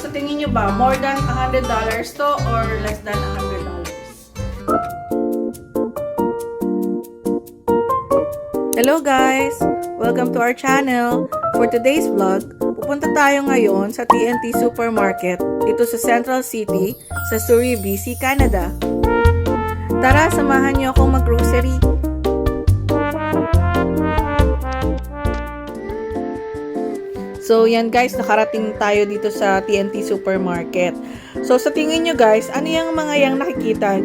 sa tingin nyo ba, more than $100 to or less than $100? Hello guys! Welcome to our channel. For today's vlog, pupunta tayo ngayon sa TNT Supermarket dito sa Central City sa Surrey, BC, Canada. Tara, samahan niyo akong mag-grocery. So, yan guys, nakarating tayo dito sa TNT Supermarket. So, sa tingin nyo guys, ano yung mga yang nakikita?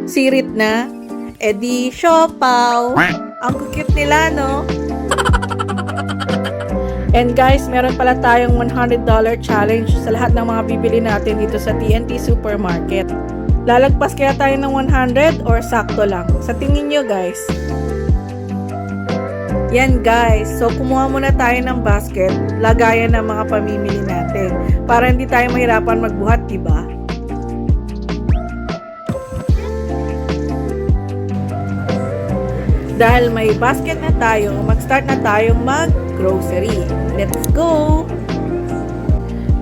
Sirit na? Edi, siopaw! Ang cute nila, no? And guys, meron pala tayong $100 challenge sa lahat ng mga bibili natin dito sa TNT Supermarket. Lalagpas kaya tayo ng 100 or sakto lang? Sa tingin nyo guys? Yan guys, so kumuha muna tayo ng basket, lagayan ng mga pamimili natin para hindi tayo mahirapan magbuhat, diba? Dahil may basket na tayo, mag-start na tayong mag-grocery. Let's go!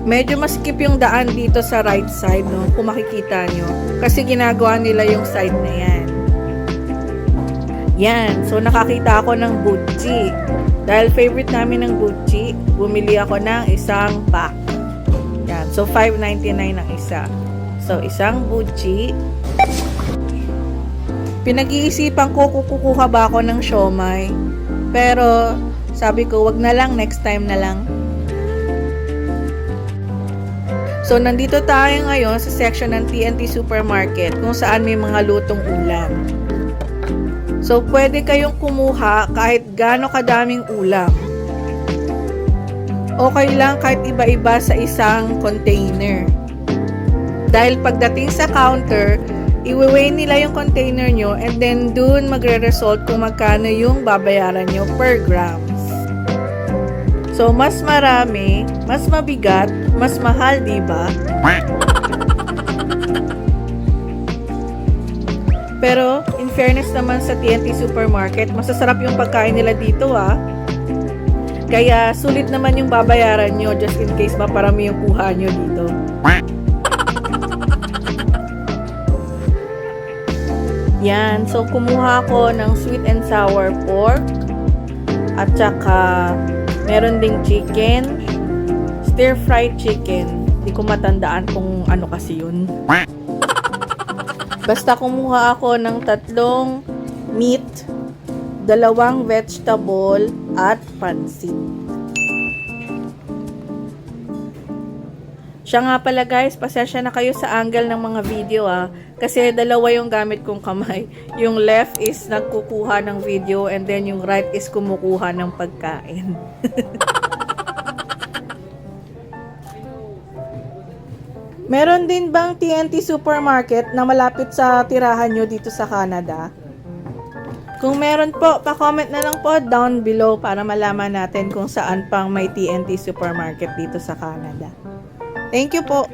Medyo maskip yung daan dito sa right side, no? Kung makikita nyo. Kasi ginagawa nila yung side na yan. Yan. So, nakakita ako ng Buchi. Dahil favorite namin ng Buchi, bumili ako ng isang pack. Yan. So, $5.99 ang isa. So, isang Buchi. Pinag-iisipan ko kukuha ba ako ng siomay. Pero, sabi ko, wag na lang, next time na lang. So, nandito tayo ngayon sa section ng TNT Supermarket kung saan may mga lutong ulam. So, pwede kayong kumuha kahit gaano kadaming ulam. Okay lang kahit iba-iba sa isang container. Dahil pagdating sa counter, i-weigh nila yung container nyo and then dun magre-result kung magkano yung babayaran nyo per grams. So, mas marami, mas mabigat, mas mahal, diba? Pero, in fairness naman sa TNT Supermarket, masasarap yung pagkain nila dito, ah. Kaya, sulit naman yung babayaran nyo just in case maparami yung kuha nyo dito. Yan. So, kumuha ako ng sweet and sour pork. At saka, meron ding chicken. Stir-fried chicken. Hindi ko matandaan kung ano kasi yun. Basta kumuha ako ng 3 meat, 2 vegetable, at pansit. Siya nga pala guys, pasensya na kayo sa angle ng mga video ah. Kasi dalawa yung gamit kong kamay. Yung left is nagkukuha ng video and then yung right is kumukuha ng pagkain. Meron din bang TNT Supermarket na malapit sa tirahan nyo dito sa Canada? Kung meron po, pa-comment na lang po down below para malaman natin kung saan pang may TNT Supermarket dito sa Canada. Thank you po!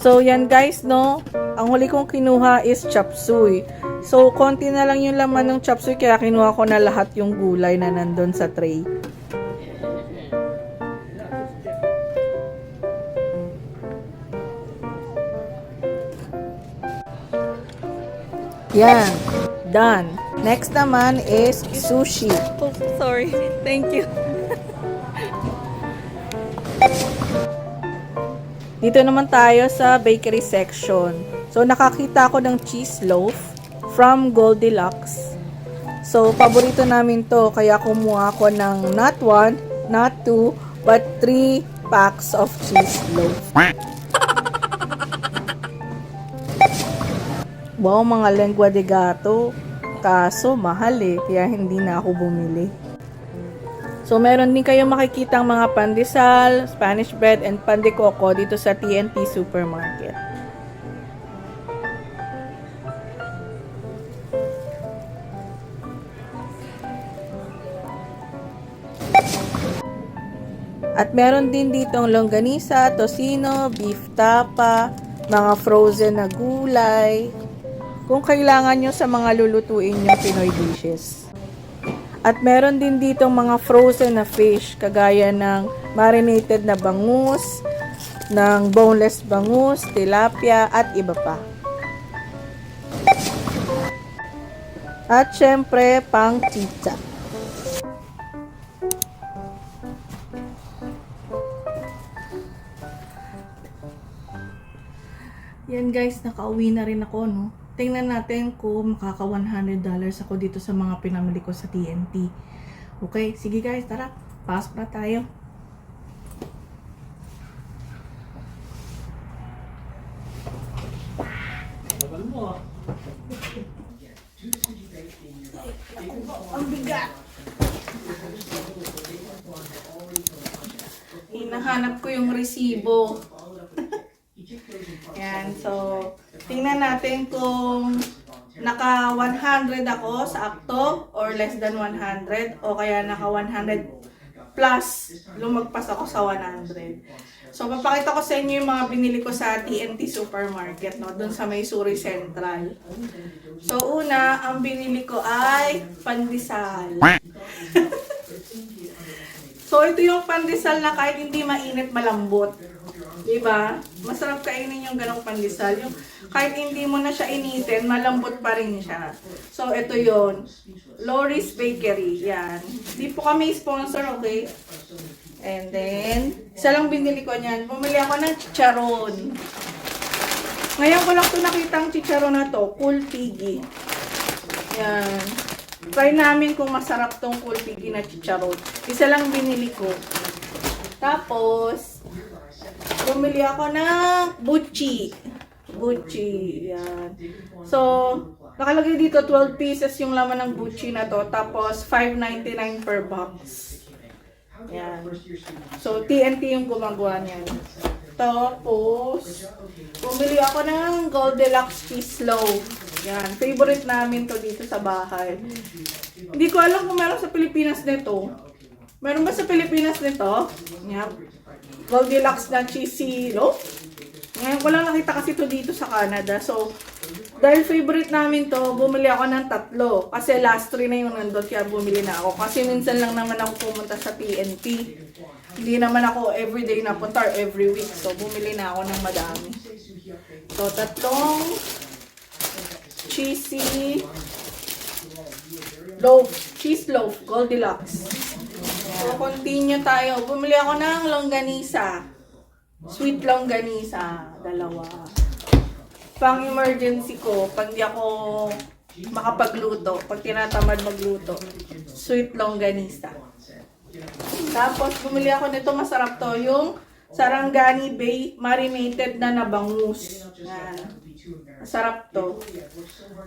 So, yan guys, no? Ang huli kong kinuha is chop suey. So, konti na lang yung laman ng chop suey kaya kinuha ko na lahat yung gulay na nandun sa tray. Yan. Done. Next naman is sushi. Oh, sorry. Thank you. Dito naman tayo sa bakery section. So, nakakita ako ng cheese loaf from Goldilocks. So, paborito namin to. Kaya kumuha ako ng not 1, not 2, but 3 packs of cheese loaf. Wow, mga lengua de gato. Kaso, mahal eh. Kaya hindi na ako bumili. So, meron din kayong makikitang mga pandesal, Spanish bread, and pan de coco dito sa TNT Supermarket. At meron din ditong longganisa, tocino, beef tapa, mga frozen na gulay, kung kailangan nyo sa mga lulutuin nyo Pinoy dishes. At meron din ditong mga frozen na fish, kagaya ng marinated na bangus, ng boneless bangus, tilapia, at iba pa. At syempre, pang chicha. Yan guys, nakauwi na rin ako, no? Tingnan natin kung makaka $100 ako dito sa mga pinamili ko sa TNT. Okay, sige guys, tara. Pasok na tayo. Ang bigat. Hinahanap ko yung resibo. Yan, so tingnan natin kung naka 100 ako sa akto or less than 100 o kaya naka 100 plus lumagpas ako sa 100. So papakita ko sa inyo yung mga binili ko sa TNT Supermarket, no, doon sa Missouri Central. So una, ang binili ko ay pandesal. So ito yung pandesal na kahit hindi mainit, malambot. Diba? Masarap kainin yung ganong pandesal. Yung kahit hindi mo na siya initin, malambot pa rin siya. So, ito yon, Lori's Bakery. Yan. Hindi po kami sponsor, okay? And then, isa lang binili ko niyan. Bumili ako ng chicharon. Ngayon ko lang ito nakita ang chicharon na to. Cool Piggy. Yan. Try namin kung masarap tong Cool Piggy na chicharon. Isa lang binili ko. Tapos, bumili ako ng buchi. Buchi. Yan. So, nakalagay dito 12 pieces yung laman ng buchi na to. Tapos, $5.99 per box. Yan. So, TNT yung gumagawa niyan. Tapos, bumili ako ng Goldilocks cheese loaf. Yan. Favorite namin to dito sa bahay. Hindi ko alam kung meron sa Pilipinas nito. Meron ba sa Pilipinas nito? Yan. Goldilocks na cheesy loaf. Ngayon ko lang nakita kasi ito dito sa Canada. So, dahil favorite namin to, bumili ako ng 3. Kasi last 3 na yung nandun, kaya bumili na ako. Kasi minsan lang naman ako pumunta sa TNT. Hindi naman ako everyday napunta or every week. So, bumili na ako ng madami. So, 3 cheesy loaf. Cheese loaf. Goldilocks. So, continue tayo. Bumili ako ng longganisa. Sweet longganisa. 2. Pang emergency ko, pag di ako makapagluto, pag tinatamad magluto. Sweet longganisa. Tapos, bumili ako nito. Masarap to. Yung Sarangani Bay marinated na bangus. Yan. Masarap to.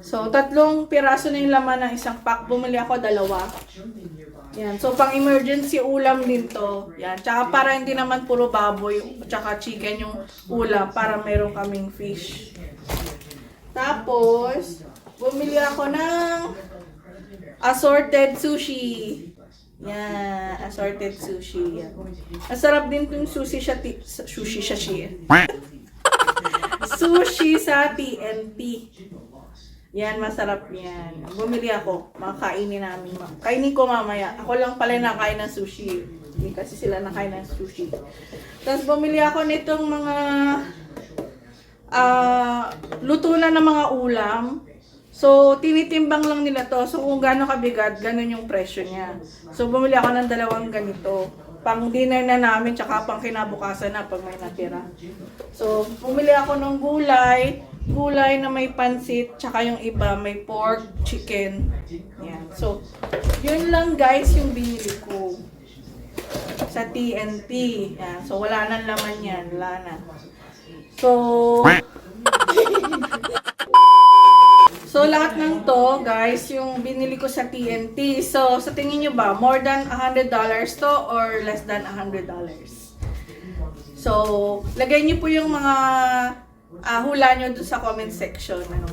So, 3 piraso na yung laman ng isang pack. Bumili ako 2. Yan. So, pang emergency ulam din to. Yan. Tsaka para hindi naman puro baboy, tsaka chicken yung ulam, para meron kaming fish. Tapos, bumili ako ng assorted sushi. Yan. Assorted sushi. Yan. Masarap din yung sushi siya. Sushi sa TNT. Yan, masarap yan. Bumili ako. Makakainin namin. Kainin ko mamaya. Ako lang pala nakain ng sushi. Hindi kasi sila nakain ng sushi. Tapos bumili ako nitong mga luto na ng mga ulam. So, tinitimbang lang nila to. So, kung gaano kabigat, ganun yung presyo niya. So, bumili ako ng 2 ganito. Pang dinner na namin, tsaka pang kinabukasan na pag may natira. So, bumili ako ng gulay. Gulay na may pansit, tsaka yung iba may pork, chicken. Yan. So, yun lang guys yung binili ko sa TNT. Yan. So, wala nang laman yan. Wala na. So, lahat ng to, guys, yung binili ko sa TNT. So, sa tingin nyo ba, more than $100 to or less than $100? So, lagay nyo po yung mga hula nyo doon sa comment section. Ano?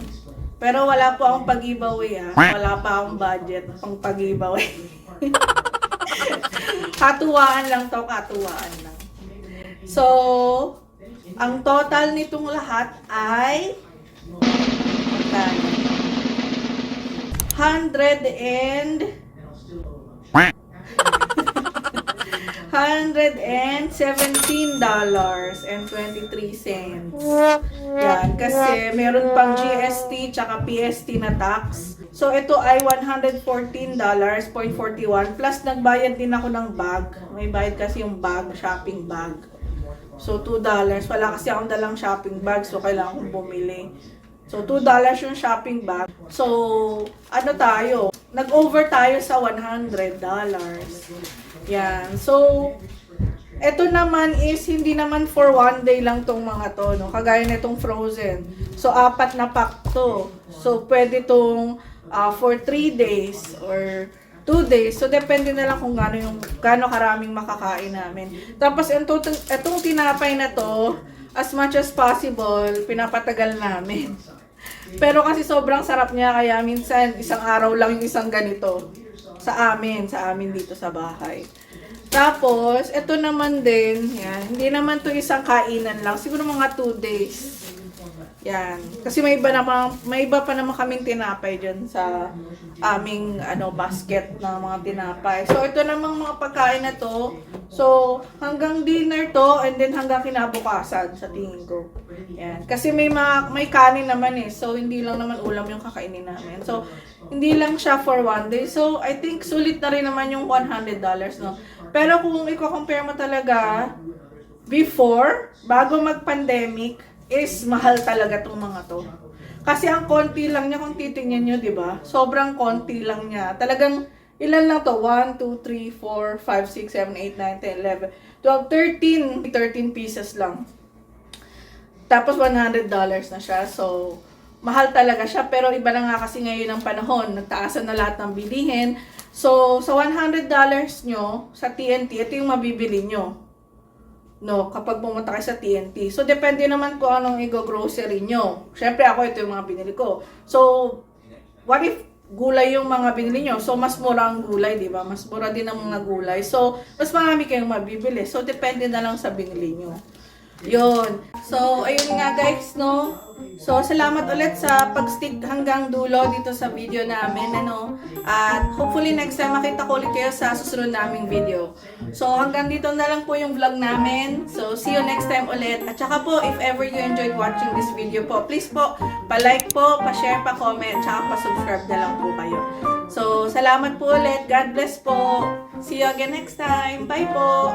Pero wala po akong pag-giveaway. Wala pa akong budget pang pag-giveaway. Katuwaan lang to, katuwaan lang. So, ang total nitong lahat ay $100 $117.23. Yan, kasi meron pang GST tsaka PST na tax. So, ito ay $114.41 plus nagbayad din ako ng bag. May bayad kasi yung bag, shopping bag. So, $2. Wala kasi akong dalang shopping bag, so kailangan kong bumili. So, $2 yung shopping bag. So, ano tayo? Nag-over tayo sa $100. Yan. So, ito naman is, hindi naman for one day lang tong mga to, no? Kagaya nitong frozen. So, 4 na pack to. So, pwede tong for 3 days or 2 days. So, depende na lang kung gaano karaming makakain namin. Tapos, itong tinapay na to, as much as possible, pinapatagal namin. Pero kasi sobrang sarap niya, kaya minsan isang araw lang yung isang ganito sa amin dito sa bahay. Tapos, ito naman din, yan, hindi naman to isang kainan lang, siguro mga 2 days. Yan. Kasi may iba pa naman kaming tinapay dyan sa aming basket ng mga tinapay. So, ito namang mga pagkain na to. So, hanggang dinner to and then hanggang kinabukasan sa tingin ko. Yan. Kasi may kanin naman eh. So, hindi lang naman ulam yung kakainin namin. So, hindi lang siya for one day. So, I think sulit na rin naman yung $100, no? Pero kung i-compare mo talaga before, bago mag-pandemic, is mahal talaga tong mga to. Kasi ang konti lang niya kung titingnan nyo, di ba? Sobrang konti lang niya. Talagang ilan lang to? 1, 2, 3, 4, 5, 6, 7, 8, 9, 10, 11, 12, 13 pieces lang. Tapos $100 na siya. So, mahal talaga siya. Pero iba na nga kasi ngayon ang panahon. Nagtaasan na lahat ng bilihin. So, sa $100 nyo, sa TNT, ito yung mabibili nyo. No, kapag pumunta kayo sa TNT. So, depende naman kung anong i-grocery nyo. Siyempre, ako, ito yung mga binili ko. So, what if gulay yung mga binili nyo? So, mas mura ang gulay, di ba? Mas mura din ang mga gulay. So, mas marami kayong mabibili. So, depende na lang sa binili nyo. Yun. So, ayun nga guys, no? So, salamat ulit sa pag-stick hanggang dulo dito sa video namin, ano? At hopefully next time makita ko ulit kayo sa susunod naming video. So, hanggang dito na lang po yung vlog namin. So, see you next time ulit. At saka po, if ever you enjoyed watching this video po, please po, pa-like po, pa-share, pa-comment, tsaka pa-subscribe na lang po kayo. So, salamat po ulit. God bless po. See you again next time. Bye po!